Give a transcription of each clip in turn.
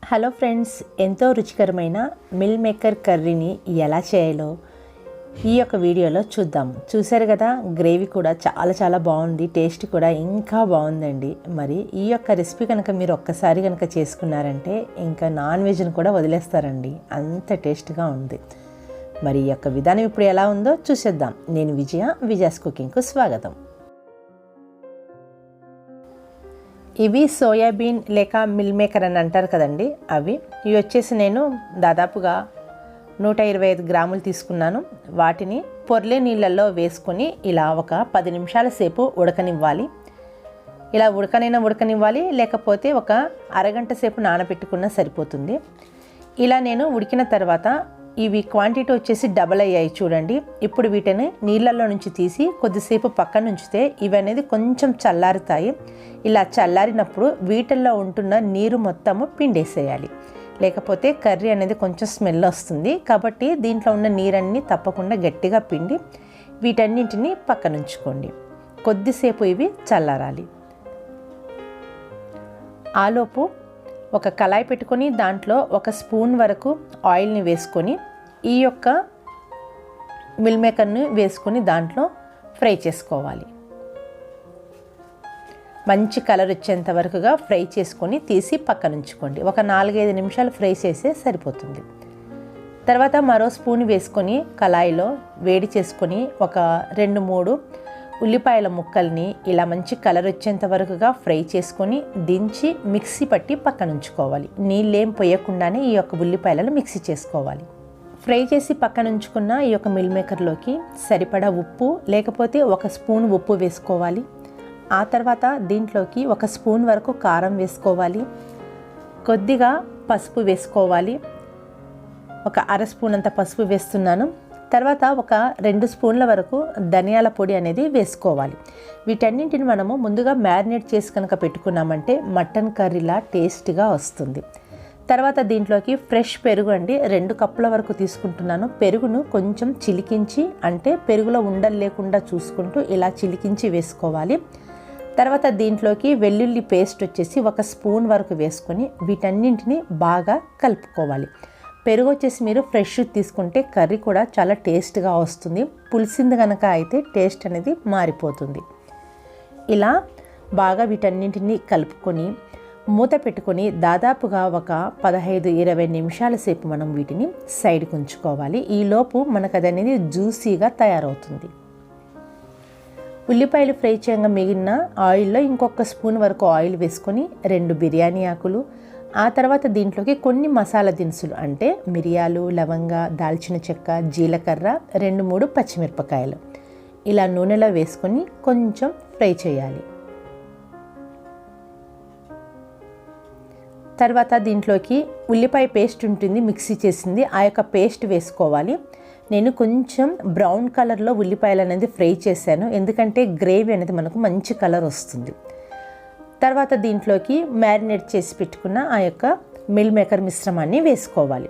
Hello friends, ఎంతో రుచికరమైన meal maker కర్రీని ఎలా చేయాలో ఈ యొక్క వీడియోలో చూద్దాం. చూసారు కదా, గ్రేవీ కూడా చాలా బాగుంది, టేస్ట్ కూడా ఇంకా బాగుందండి. మరి ఈ యొక్క రెసిపీ కనుక మీరు ఒక్కసారి కనుక చేసుకున్నారంటే ఇంకా నాన్ వెజ్ని కూడా వదిలేస్తారండి, అంత టేస్ట్గా ఉంది. మరి ఈ యొక్క విధానం ఇప్పుడు ఎలా ఉందో చూసేద్దాం. నేను విజయాస్ కుకింగ్కు స్వాగతం. ఇవి సోయా బీన్ లేక మిల్ మేకర్ అని అంటారు కదండి, ఇవి వచ్చేసి నేను దాదాపుగా 125 గ్రాములు తీసుకున్నాను. వాటిని పొర్లే నీళ్ళల్లో వేసుకొని ఇలా ఒక 10 నిమిషాల సేపు ఉడకనివ్వాలి. ఇలా ఉడకనివ్వాలి, లేకపోతే ఒక అరగంట సేపు నానబెట్టుకున్నా సరిపోతుంది. ఇలా నేను ఉడికిన తర్వాత ఇవి క్వాంటిటీ వచ్చేసి డబల్ అయ్యాయి చూడండి. ఇప్పుడు వీటిని నీళ్ళల్లో నుంచి తీసి కొద్దిసేపు పక్కన ఉంచితే ఇవి అనేది కొంచెం చల్లారుతాయి. ఇలా చల్లారినప్పుడు వీటిల్లో ఉంటున్న నీరు మొత్తము పిండేసేయాలి, లేకపోతే కర్రీ అనేది కొంచెం స్మెల్ వస్తుంది. కాబట్టి దీంట్లో ఉన్న నీరన్నీ తప్పకుండా గట్టిగా పిండి వీటన్నింటినీ పక్కన ఉంచుకోండి. కొద్దిసేపు ఇవి చల్లారాలి. ఆలోపు ఒక కళాయి పెట్టుకొని దాంట్లో 1 స్పూన్ వరకు ఆయిల్ని వేసుకొని ఈ యొక్క మిల్ మేకర్ని వేసుకొని దాంట్లో ఫ్రై చేసుకోవాలి. మంచి కలర్ వచ్చేంత వరకుగా ఫ్రై చేసుకొని తీసి పక్కన ఉంచుకోండి. ఒక 4-5 నిమిషాలు ఫ్రై చేస్తే సరిపోతుంది. తర్వాత మరో స్పూన్ వేసుకొని కళాయిలో వేడి చేసుకొని ఒక 2-3 ఉల్లిపాయల ముక్కల్ని ఇలా మంచి కలర్ వచ్చేంత వరకుగా ఫ్రై చేసుకొని దించి మిక్సీ పట్టి పక్కన ఉంచుకోవాలి. నీళ్ళేం పోయకుండానే ఈ యొక్క ఉల్లిపాయలను మిక్సీ చేసుకోవాలి. ఫ్రై చేసి పక్కన ఉంచుకున్న ఈ యొక్క మిల్ మేకర్లోకి సరిపడా ఉప్పు, లేకపోతే 1 స్పూన్ ఉప్పు వేసుకోవాలి. ఆ తర్వాత దీంట్లోకి 1 స్పూన్ వరకు కారం వేసుకోవాలి. కొద్దిగా పసుపు వేసుకోవాలి. ఒక అర స్పూన్ అంత పసుపు వేస్తున్నాను. తర్వాత ఒక 2 స్పూన్ల వరకు ధనియాల పొడి అనేది వేసుకోవాలి. వీటన్నింటిని మనము ముందుగా మ్యారినేట్ చేసి కనుక పెట్టుకున్నామంటే మటన్ కర్రీలా టేస్ట్గా వస్తుంది. తర్వాత దీంట్లోకి ఫ్రెష్ పెరుగు అండి, 2 కప్పుల వరకు తీసుకుంటున్నాను. పెరుగును కొంచెం చిలికించి, అంటే పెరుగులో ఉండలు లేకుండా చూసుకుంటూ ఇలా చిలికించి వేసుకోవాలి. తర్వాత దీంట్లోకి వెల్లుల్లి పేస్ట్ వచ్చేసి 1 స్పూన్ వరకు వేసుకొని వీటన్నింటిని బాగా కలుపుకోవాలి. పెరుగు వచ్చేసి మీరు ఫ్రెష్ తీసుకుంటే కర్రీ కూడా చాలా టేస్ట్గా వస్తుంది. పులిసింది కనుక అయితే టేస్ట్ అనేది మారిపోతుంది. ఇలా బాగా వీటన్నింటినీ కలుపుకొని మూత పెట్టుకొని దాదాపుగా ఒక 15-20 నిమిషాల సేపు మనం వీటిని సైడ్కి ఉంచుకోవాలి. ఈలోపు మనకు అది అనేది జ్యూసీగా తయారవుతుంది. ఉల్లిపాయలు ఫ్రై చేయగా మిగిలిన ఆయిల్లో ఇంకొక స్పూన్ వరకు ఆయిల్ వేసుకొని 2 బిర్యానీ ఆకులు, ఆ తర్వాత దీంట్లోకి కొన్ని మసాలా దినుసులు అంటే మిరియాలు, లవంగ, దాల్చిన చెక్క, జీలకర్ర, 2-3 పచ్చిమిరపకాయలు ఇలా నూనెలో వేసుకొని కొంచెం ఫ్రై చేయాలి. తర్వాత దీంట్లోకి ఉల్లిపాయ పేస్ట్ ఉంటుంది మిక్సీ చేసింది, ఆ యొక్క పేస్ట్ వేసుకోవాలి. నేను కొంచెం బ్రౌన్ కలర్లో ఉల్లిపాయలు అనేది ఫ్రై చేశాను, ఎందుకంటే గ్రేవీ అనేది మనకు మంచి కలర్ వస్తుంది. తర్వాత దీంట్లోకి మ్యారినేట్ చేసి పెట్టుకున్న ఆ యొక్క మిల్ మేకర్ మిశ్రమాన్ని వేసుకోవాలి.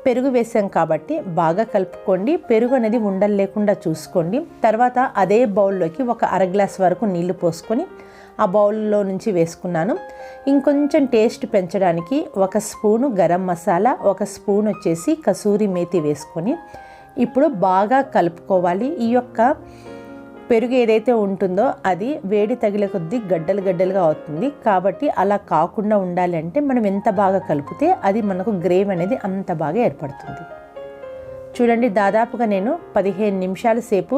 పెరుగు వేసాం కాబట్టి బాగా కలుపుకోండి. పెరుగు అనేది ఉండలు లేకుండా చూసుకోండి. తర్వాత అదే బౌల్లోకి ఒక అర గ్లాస్ వరకు నీళ్లు పోసుకొని ఆ బౌల్లో నుంచి వేసుకున్నాను. ఇంకొంచెం టేస్ట్ పెంచడానికి 1 స్పూను గరం మసాలా, 1 స్పూన్ వచ్చేసి కసూరి మేతి వేసుకొని ఇప్పుడు బాగా కలుపుకోవాలి. ఈ యొక్క పెరుగు ఏదైతే ఉంటుందో అది వేడి తగిలే కొద్దీ గడ్డలుగా అవుతుంది. కాబట్టి అలా కాకుండా ఉండాలి అంటే మనం ఎంత బాగా కలిపితే అది మనకు గ్రేవీ అనేది అంత బాగా ఏర్పడుతుంది. చూడండి, దాదాపుగా నేను 15 నిమిషాల సేపు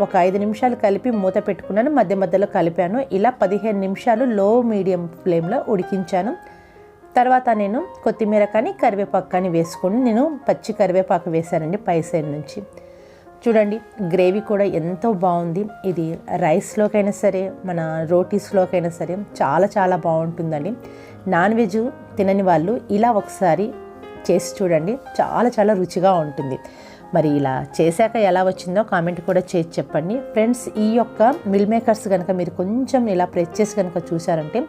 ఒక 5 నిమిషాలు కలిపి మూత పెట్టుకున్నాను. మధ్యలో కలిపాను. ఇలా 15 నిమిషాలు లో మీడియం ఫ్లేమ్లో ఉడికించాను. తర్వాత నేను కొత్తిమీర కానీ కరివేపాకు కానీ వేసుకొని, నేను పచ్చి కరివేపాకు వేశానండి పై సైడ్ నుంచి. చూడండి, గ్రేవీ కూడా ఎంతో బాగుంది. ఇది రైస్లోకైనా సరే, మన రోటీస్లోకైనా సరే చాలా బాగుంటుందండి. నాన్ వెజ్ తినని వాళ్ళు ఇలా ఒకసారి చేసి చూడండి, చాలా రుచిగా ఉంటుంది. మరి ఇలా చేశాక ఎలా వచ్చిందో కామెంట్ కూడా చేసి చెప్పండి. ఫ్రెండ్స్, ఈ యొక్క మిల్ మేకర్స్ కనుక మీరు కొంచెం ఇలా ప్రెస్ చేసి కనుక చూసారంటే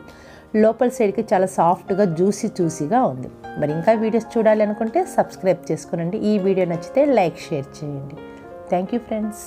లోపల సైడ్కి చాలా సాఫ్ట్గా జ్యూసీగా ఉంది. మరి ఇంకా వీడియోస్ చూడాలి అనుకుంటే సబ్స్క్రైబ్ చేసుకోనండి. ఈ వీడియో నచ్చితే లైక్, షేర్ చేయండి. Thank you, friends.